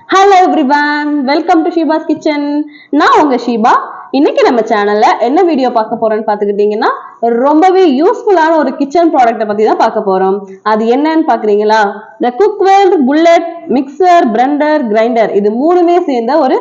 Hello everyone, welcome to Sheba's Kitchen. நான் உங்க ஷீபா. இன்னைக்கு நம்ம சேனல்ல என்ன வீடியோ பார்க்க போறோம்னு பாத்துக்கிட்டீங்கன்னா ரொம்பவே யூஸ்ஃபுல்லான ஒரு கிச்சன் ப்ராடக்ட்டை பத்தி தான் பார்க்க போறோம். அது என்னன்னு பாக்குறீங்களா? The Cookware Bullet Mixer Blender Grinder. இது மூணுமே சேர்ந்த ஒரு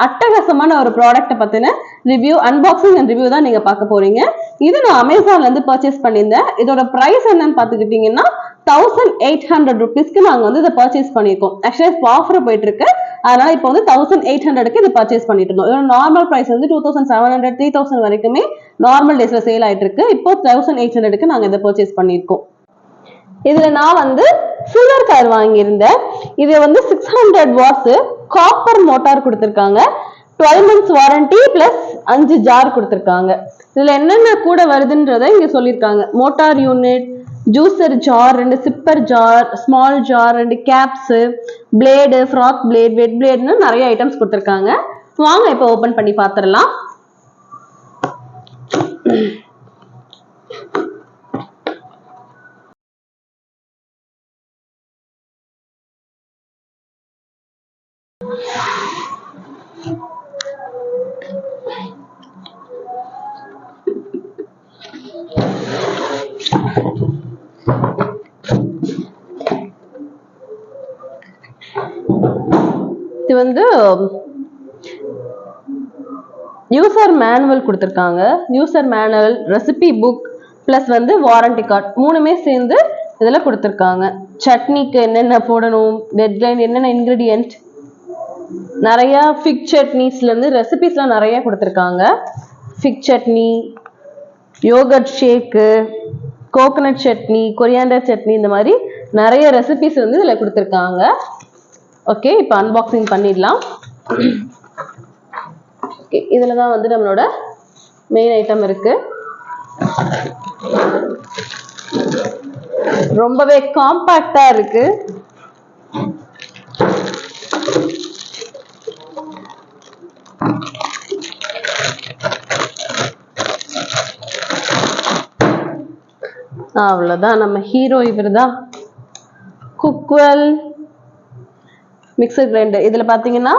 அட்டகாசமான ஒரு ப்ராடக்ட்டை பத்தின ரிவ்யூ, அன்பாக்சிங் அண்ட் ரிவ்யூ தான் நீங்க பார்க்க போறீங்க. இது நான் அமேசான்ல இருந்து பர்ச்சேஸ் பண்ணியிருந்தேன். இதோட பிரைஸ் என்னன்னு பாத்துக்கிட்டீங்கன்னா 1800 rupeesக்கு நாங்க வந்து இதை பர்ச்சேஸ் பண்ணிருக்கோம். ஆக்சுவலா ஆஃபர் போயிட்டு இருக்கு, அதனால இப்போ வந்து 1800க்கு இதை பர்ச்சேஸ் பண்ணிட்டு இருந்தோம். இதோட நார்மல் பிரைஸ் வந்து 2700 3000 வரைக்குமே நார்மல் டேஸ்ல சேல் ஆயிட்டு இருக்கு. இப்போ 1800க்கு நாங்க இதை பர்ச்சேஸ் பண்ணிருக்கோம். இதுல நான் வந்து சில்வர் கலர் வாங்கியிருந்தேன். இது வந்து 600 வாட்ஸ் காப்பர் மோட்டார் கொடுத்திருக்காங்க. 12 months வாரண்டி பிளஸ் 5 ஜார் கொடுத்திருக்காங்க. இதுல என்னென்ன கூட வருதுன்றத இங்க சொல்லியிருக்காங்க. Motor unit, juicer jar, 2 chipper jar, small jar, 2 caps, blade, frog blade, wet பிளேட்னு நிறைய ஐட்டம்ஸ் கொடுத்திருக்காங்க. வாங்க இப்ப ஓபன் பண்ணி பாத்திரலாம். இது வந்து யூசர் மேனுவல் கொடுத்திருக்காங்க. User manual, recipe book plus வந்து வாரண்டி கார்டு மூணுமே சேர்ந்து இதுல கொடுத்திருக்காங்க. சட்னிக்கு என்னென்ன போடணும், டெட்லைன், என்னென்ன இன்கிரிடியன்ட், நிறைய ஃபிக் சட்னிஸ்ல இருந்து ரெசிபிஸ்லாம் நிறைய கொடுத்திருக்காங்க. Fig chutney, yogurt shake, coconut chutney, coriander chutney, இந்த மாதிரி நிறைய ரெசிபிஸ் வந்து இதுல கொடுத்திருக்காங்க. ஓகே, இப்போ அன்பாக்சிங் பண்ணிடலாம். இதுல தான் வந்து நம்மளோட மெயின் ஐட்டம் இருக்கு. ரொம்பவே காம்பாக்டா இருக்கு. அவ்வளவுதான், நம்ம ஹீரோ இவர்தான், குக்வெல் மிக்சர் கிரைண்டர். இதுல பாத்தீங்கன்னா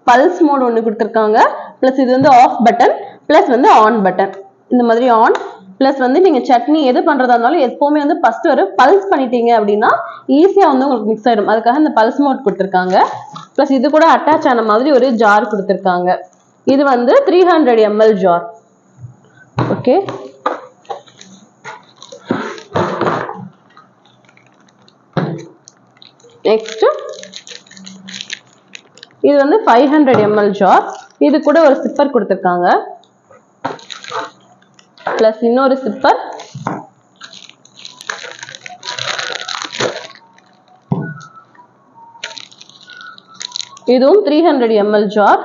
பல்ஸ் மோட் ஒண்ணு கொடுத்திருக்காங்க. பிளஸ் இது வந்து ஆஃப் பட்டன், பிளஸ் வந்து ஆன் பட்டன். இந்த மாதிரி ஆன் பிளஸ் வந்து நீங்க சட்னி எது பண்றதா இருந்தாலும் எப்பவுமே வந்து ஃபர்ஸ்ட் ஒரு பல்ஸ் பண்ணிட்டீங்க அப்படின்னா ஈஸியா வந்து உங்களுக்கு மிக்ஸ் ஆயிடும். அதுக்காக இந்த பல்ஸ் மோட் கொடுத்திருக்காங்க. பிளஸ் இது கூட அட்டாச் ஆன மாதிரி ஒரு ஜார் கொடுத்திருக்காங்க. இது வந்து 300 ml ஜார். ஓகே, நெக்ஸ்ட் இது வந்து 500 ml ஜார். இது கூட ஒரு சிப்பர் கொடுத்திருக்காங்க. பிளஸ் இன்னொரு சிப்பர், இதுவும் 300 ml ஜார்.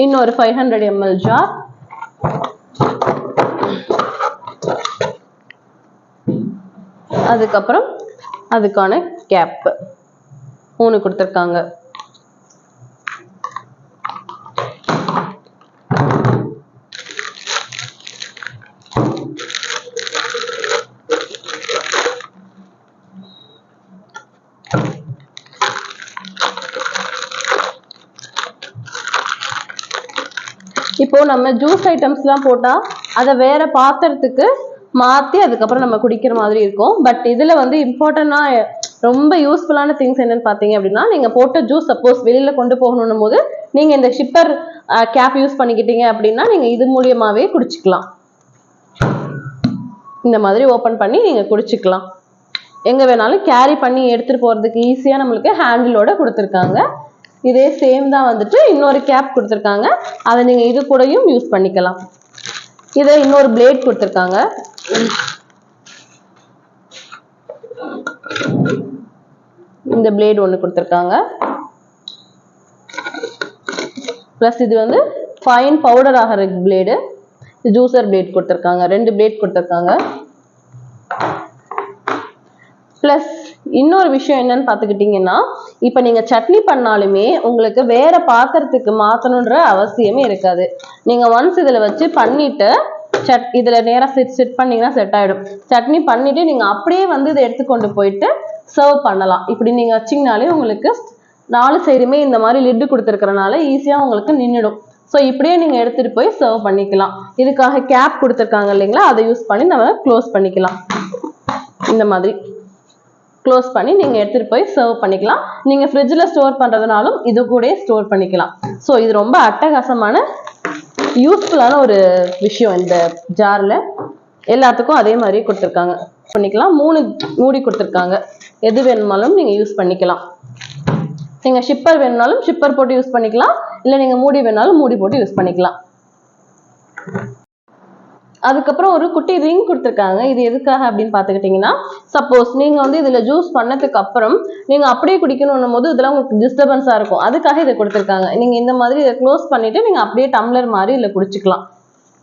இன்னொரு 500 ml ஜார். அதுக்கப்புறம் அதுக்கான கேப் 3 கொடுத்திருக்காங்க. இப்போ நம்ம ஜூஸ் ஐட்டம்ஸ் எல்லாம் போட்டா அதை வேற பாத்திரத்துக்கு மாத்தி அதுக்கப்புறம் நம்ம குடிக்கிற மாதிரி இருக்கும். பட் இதுல வந்து இம்பார்ட்டன்டா ரொம்ப யூஸ்ஃபுல்லான திங்ஸ் என்னன்னு பாத்தீங்க அப்படின்னா, நீங்க போட்ட ஜூஸ் சப்போஸ் வெளியில கொண்டு போகணும் போது நீங்க இந்த ஷிப்பர் கேப் யூஸ் பண்ணிக்கிட்டீங்க அப்படின்னா நீங்க இது மூலியமாவே குடிச்சுக்கலாம். இந்த மாதிரி ஓபன் பண்ணி நீங்க குடிச்சுக்கலாம். எங்க வேணாலும் கேரி பண்ணி எடுத்துட்டு போறதுக்கு ஈஸியா நம்மளுக்கு ஹேண்டிலோட கொடுத்திருக்காங்க. இதே சேம் தான் வந்துட்டு இன்னொரு கேப் கொடுத்திருக்காங்க. அதை நீங்க இது கூடயும் யூஸ் பண்ணிக்கலாம். இதை இன்னொரு பிளேட் கொடுத்திருக்காங்க. இந்த பிளேட் ஒண்ணு கொடுத்திருக்காங்க. பிளஸ் இது வந்து ஃபைன் பவுடர் ஆகிற பிளேடு, ஜூசர் பிளேட் கொடுத்திருக்காங்க. 2 பிளேட் கொடுத்திருக்காங்க. பிளஸ் இன்னொரு விஷயம் என்னன்னு பாத்துக்கிட்டீங்கன்னா, இப்ப நீங்க சட்னி பண்ணாலுமே உங்களுக்கு வேற பாத்திரத்துக்கு மாத்தணும்ன்ற அவசியமே இருக்காது. நீங்க ஒன்ஸ் இதுல வச்சு பண்ணிட்டு இதுல நேரா செட் பண்ணீங்கன்னா செட் ஆயிடும். சட்னி பண்ணிட்டு நீங்க அப்படியே வந்து இதை எடுத்துக்கொண்டு போயிட்டு சர்வ் பண்ணலாம். இப்படி நீங்க வச்சீங்கனாலே உங்களுக்கு 4 சைடுமே இந்த மாதிரி லிட்டு கொடுத்துருக்கறனால ஈஸியா உங்களுக்கு நின்றுடும். ஸோ இப்படியே நீங்க எடுத்துட்டு போய் சர்வ் பண்ணிக்கலாம். இதுக்காக கேப் கொடுத்துருக்காங்க இல்லைங்களா, அதை யூஸ் பண்ணி நம்ம க்ளோஸ் பண்ணிக்கலாம். இந்த மாதிரி க்ளோஸ் பண்ணி நீங்க எடுத்துட்டு போய் சர்வ் பண்ணிக்கலாம். நீங்க ஃப்ரிட்ஜ்ல ஸ்டோர் பண்றதுனாலும் இது கூட ஸ்டோர் பண்ணிக்கலாம். ஸோ இது ரொம்ப அட்டகாசமான யூஸ்ஃபுல்லான ஒரு விஷயம். இந்த ஜார்ல எல்லாத்துக்கும் அதே மாதிரி கொடுத்துருக்காங்க. பண்ணிக்கலாம். 3 மூடி கொடுத்துருக்காங்க. எது வேணுமாலும் நீங்க யூஸ் பண்ணிக்கலாம். நீங்க ஷிப்பர் வேணும்னாலும் ஷிப்பர் போட்டு யூஸ் பண்ணிக்கலாம், இல்ல நீங்க மூடி வேணாலும் மூடி போட்டு யூஸ் பண்ணிக்கலாம். அதுக்கப்புறம் ஒரு குட்டி ரிங் கொடுத்துருக்காங்க. இது எதுக்காக அப்படின்னு பாத்துக்கிட்டீங்கன்னா, சப்போஸ் நீங்க வந்து இதுல ஜூஸ் பண்ணதுக்கு அப்புறம் நீங்க அப்படியே குடிக்கணும் போது இதெல்லாம் உங்களுக்கு டிஸ்டர்பன்ஸா இருக்கும். அதுக்காக இதை கொடுத்துருக்காங்க. நீங்க இந்த மாதிரி இதை க்ளோஸ் பண்ணிட்டு நீங்க அப்படியே டம்ளர் மாதிரி இதுல குடிச்சுக்கலாம்.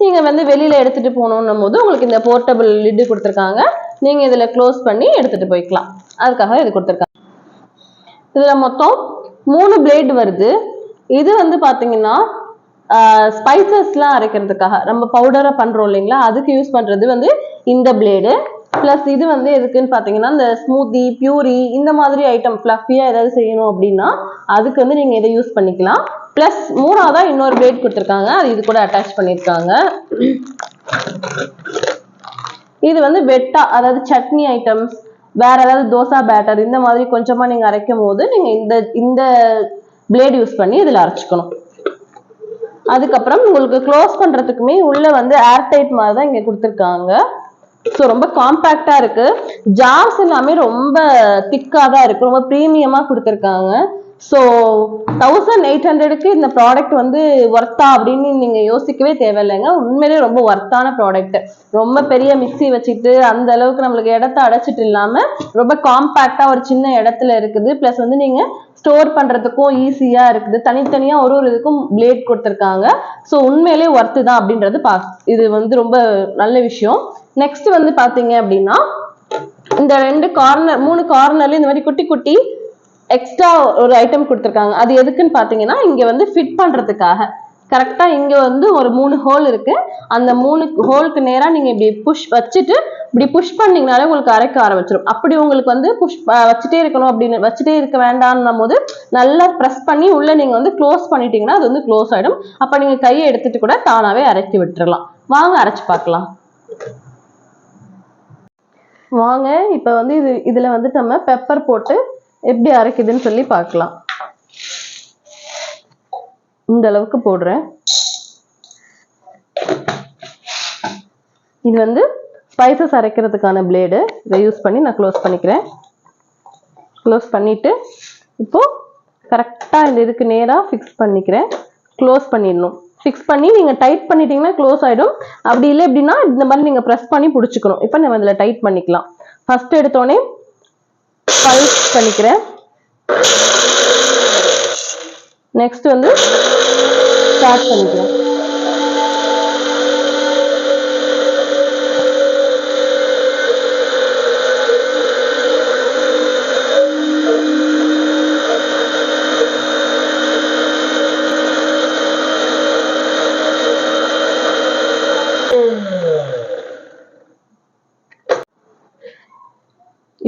நீங்க வந்து வெளியில எடுத்துட்டு போகணும் போது உங்களுக்கு இந்த போர்ட்டபிள் லிட்டு கொடுத்துருக்காங்க. நீங்க இதுல க்ளோஸ் பண்ணி எடுத்துட்டு போய்க்கலாம். அதுக்காக இது கொடுத்துருக்காங்க. இதுல மொத்தம் 3 பிளேட் வருது. இது வந்து பாத்தீங்கன்னா ஸ்பைசஸ் எல்லாம் அரைக்கிறதுக்காக நம்ம பவுடரா பண்றோம் இல்லைங்களா, அதுக்கு யூஸ் பண்றது வந்து இந்த பிளேடு. பிளஸ் இது வந்து எதுக்குன்னு பாத்தீங்கன்னா இந்த ஸ்மூத்தி பியூரி இந்த மாதிரி ஐட்டம் ஃபிளஃபியா ஏதாவது செய்யணும் அப்படின்னா அதுக்கு வந்து நீங்க இதை யூஸ் பண்ணிக்கலாம். பிளஸ் 3ஆவதா இன்னொரு பிளேட் கொடுத்துருக்காங்க. அது இது கூட அட்டாச் பண்ணிருக்காங்க. இது வந்து வெட்டா, அதாவது சட்னி ஐட்டம்ஸ், வேற ஏதாவது தோசை பேட்டர் இந்த மாதிரி கொஞ்சமா நீங்க அரைக்கும் போது நீங்க இந்த பிளேட் யூஸ் பண்ணி இதுல அரைச்சுக்கணும். அதுக்கப்புறம் உங்களுக்கு க்ளோஸ் பண்றதுக்குமே உள்ள வந்து ஏர்டைட் மாதிரி தான் இங்க கொடுத்துருக்காங்க. ஸோ ரொம்ப காம்பாக்டா இருக்கு. ஜார்ஸ் எல்லாமே ரொம்ப திக்கா தான் இருக்கு. ரொம்ப ப்ரீமியமா கொடுத்துருக்காங்க. ஸோ 1800க்கு இந்த ப்ராடக்ட் வந்து ஒர்த்தா அப்படின்னு நீங்க யோசிக்கவே தேவையில்லைங்க. உண்மையிலேயே ரொம்ப ஒர்த்தான ப்ராடக்ட். ரொம்ப பெரிய மிக்சி வச்சுட்டு அந்த அளவுக்கு நம்மளுக்கு இடத்த அடைச்சிட்டு இல்லாம ரொம்ப காம்பாக்டா ஒரு சின்ன இடத்துல இருக்குது. பிளஸ் வந்து நீங்க ஸ்டோர் பண்றதுக்கும் ஈஸியா இருக்குது. தனித்தனியா ஒரு இதுக்கும் பிளேட் கொடுத்துருக்காங்க. ஸோ உண்மையிலேயே ஒர்த்து தான் அப்படின்றது இது வந்து ரொம்ப நல்ல விஷயம். நெக்ஸ்ட் வந்து பாத்தீங்க அப்படின்னா இந்த 3 கார்னர்ல இந்த மாதிரி குட்டி குட்டி எக்ஸ்ட்ரா ஒரு ஐட்டம் கொடுத்துருக்காங்க. அது எதுக்குன்னு பாத்தீங்கன்னா இங்க வந்து ஃபிட் பண்றதுக்காக. கரெக்டா இங்க வந்து ஒரு 3 ஹோல் இருக்கு. அந்த 3 ஹோலுக்கு நேரா நீங்க இப்படி புஷ் வச்சுட்டு இப்படி புஷ் பண்ணீங்கனாலே உங்களுக்கு அரைக்க ஆரம்பிச்சிடும். அப்படி உங்களுக்கு வந்து புஷ் வச்சுட்டே இருக்கணும் அப்படின்னு வச்சுட்டே இருக்க வேண்டாம்னும் போது நல்லா ப்ரெஸ் பண்ணி உள்ள நீங்க வந்து க்ளோஸ் பண்ணிட்டீங்கன்னா அது வந்து க்ளோஸ் ஆயிடும். அப்ப நீங்க கையை எடுத்துட்டு கூட தானாவே அரைச்சி விட்டுறலாம். வாங்க அரைச்சு பார்க்கலாம். வாங்க இப்ப வந்து இதுல வந்து நம்ம பெப்பர் போட்டு எப்படி அரைக்குதுன்னு சொல்லி பார்க்கலாம். இந்த அளவுக்கு போடுறேன். இது வந்து ஸ்பைசஸ் அரைக்கிறதுக்கான பிளேடு. இதை யூஸ் பண்ணி நான் க்ளோஸ் பண்ணிக்கிறேன். க்ளோஸ் பண்ணிட்டு இப்போ கரெக்டா இந்த இதுக்கு நேரா ஃபிக்ஸ் பண்ணிக்கிறேன். க்ளோஸ் பண்ணிடணும். ஃபிக்ஸ் பண்ணி நீங்க டைட் பண்ணிட்டீங்கன்னா க்ளோஸ் ஆயிடும். அப்படி இல்லை அப்படின்னா இந்த மாதிரி நீங்க ப்ரெஸ் பண்ணி பிடிச்சிக்கணும். இப்போ நம்ம இதுல டைட் பண்ணிக்கலாம். ஃபர்ஸ்ட் எடுத்தோடனே பல்ஸ் பண்ணிக்கிறேன். நெக்ஸ்ட் வந்து ஸ்டார்ட் பண்ணிக்கிறேன்.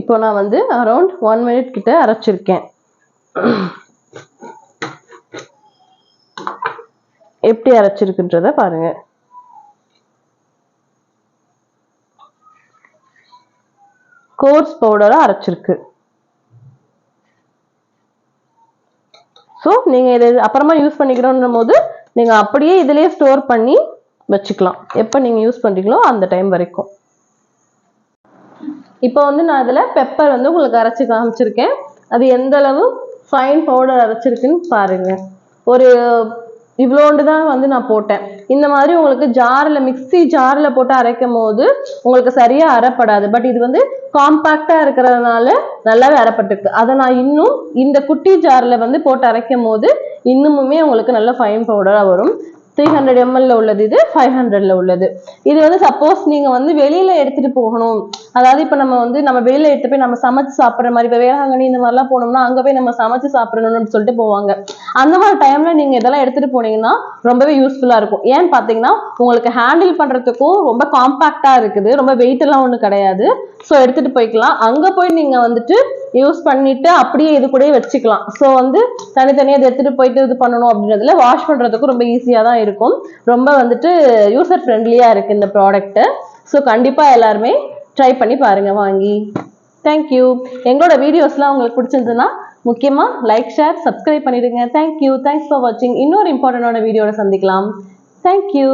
இப்போ நான் வந்து அரௌண்ட் 1 மினிட் கிட்ட அரைச்சிருக்கேன். எப்படி அரைச்சிருக்குன்றத பாருங்க. கோர்ஸ் பவுடரா அரைச்சிருக்கு. ஸோ நீங்க இதை அப்புறமா யூஸ் பண்ணிக்கிறோம் போது நீங்க அப்படியே இதுலயே ஸ்டோர் பண்ணி வச்சுக்கலாம். எப்ப நீங்க யூஸ் பண்றீங்களோ அந்த டைம் வரைக்கும். இப்போ வந்து நான் இதுல பெப்பர் வந்து உங்களுக்கு அரைச்சு காமிச்சிருக்கேன். அது எந்த அளவு ஃபைன் பவுடர் அரைச்சிருக்குன்னு பாருங்க. ஒரு இவ்வளோண்டு தான் வந்து நான் போட்டேன். இந்த மாதிரி உங்களுக்கு ஜார்ல மிக்சி ஜார்ல போட்டு அரைக்கும் போது உங்களுக்கு சரியா அரைப்படாது. பட் இது வந்து காம்பாக்டா இருக்கிறதுனால நல்லாவே அரைப்பட்டிருக்கு. அதை நான் இன்னும் இந்த குட்டி ஜார்ல வந்து போட்டு அரைக்கும் போது இன்னுமுமே உங்களுக்கு நல்ல ஃபைன் பவுடரா வரும். 300 ml உள்ளது, இது 500 உள்ளது. இது வந்து சப்போஸ் நீங்க வந்து வெளியில எடுத்துட்டு போகணும், அதாவது இப்ப நம்ம வெளியில எடுத்து போய் நம்ம சமைச்சு சாப்பிடுற மாதிரி, இப்ப வேளாங்கண்ணி இந்த மாதிரி எல்லாம் போனோம்னா அங்க போய் நம்ம சமைச்சு சாப்பிடணும்னு சொல்லிட்டு போவாங்க. அந்த மாதிரி டைம்ல நீங்க இதெல்லாம் எடுத்துட்டு போனீங்கன்னா ரொம்பவே யூஸ்ஃபுல்லா இருக்கும். ஏன்னு பாத்தீங்கன்னா உங்களுக்கு ஹேண்டில் பண்றதுக்கும் ரொம்ப காம்பாக்டா இருக்குது, ரொம்ப வெயிட் எல்லாம் ஒண்ணு கிடையாது. ஸோ எடுத்துட்டு போய்க்கலாம். அங்க போய் நீங்க வந்துட்டு யூஸ் பண்ணிட்டு அப்படியே இது கூட வச்சுக்கலாம். ஸோ வந்து தனித்தனியா எடுத்துட்டு போயிட்டு இது பண்ணணும் அப்படின்றதுல வாஷ் பண்றதுக்கும் ரொம்ப ஈஸியா தான் இருக்கும். ரொம்ப வந்துட்டு யூசர் ஃப்ரெண்ட்லியா இருக்கு இந்த ப்ராடக்ட். ஸோ கண்டிப்பா எல்லாருமே ட்ரை பண்ணி பாருங்க வாங்கி. தேங்க்யூ. எங்களோட வீடியோஸ்லாம் உங்களுக்கு பிடிச்சிருந்ததுன்னா முக்கியமா லைக், ஷேர், சப்ஸ்கிரைப் பண்ணிடுங்க. தேங்க்யூ. தேங்க்ஸ் ஃபார் வாட்சிங். இன்னொரு இம்பார்ட்டன்டான வீடியோட சந்திக்கலாம். தேங்க்யூ.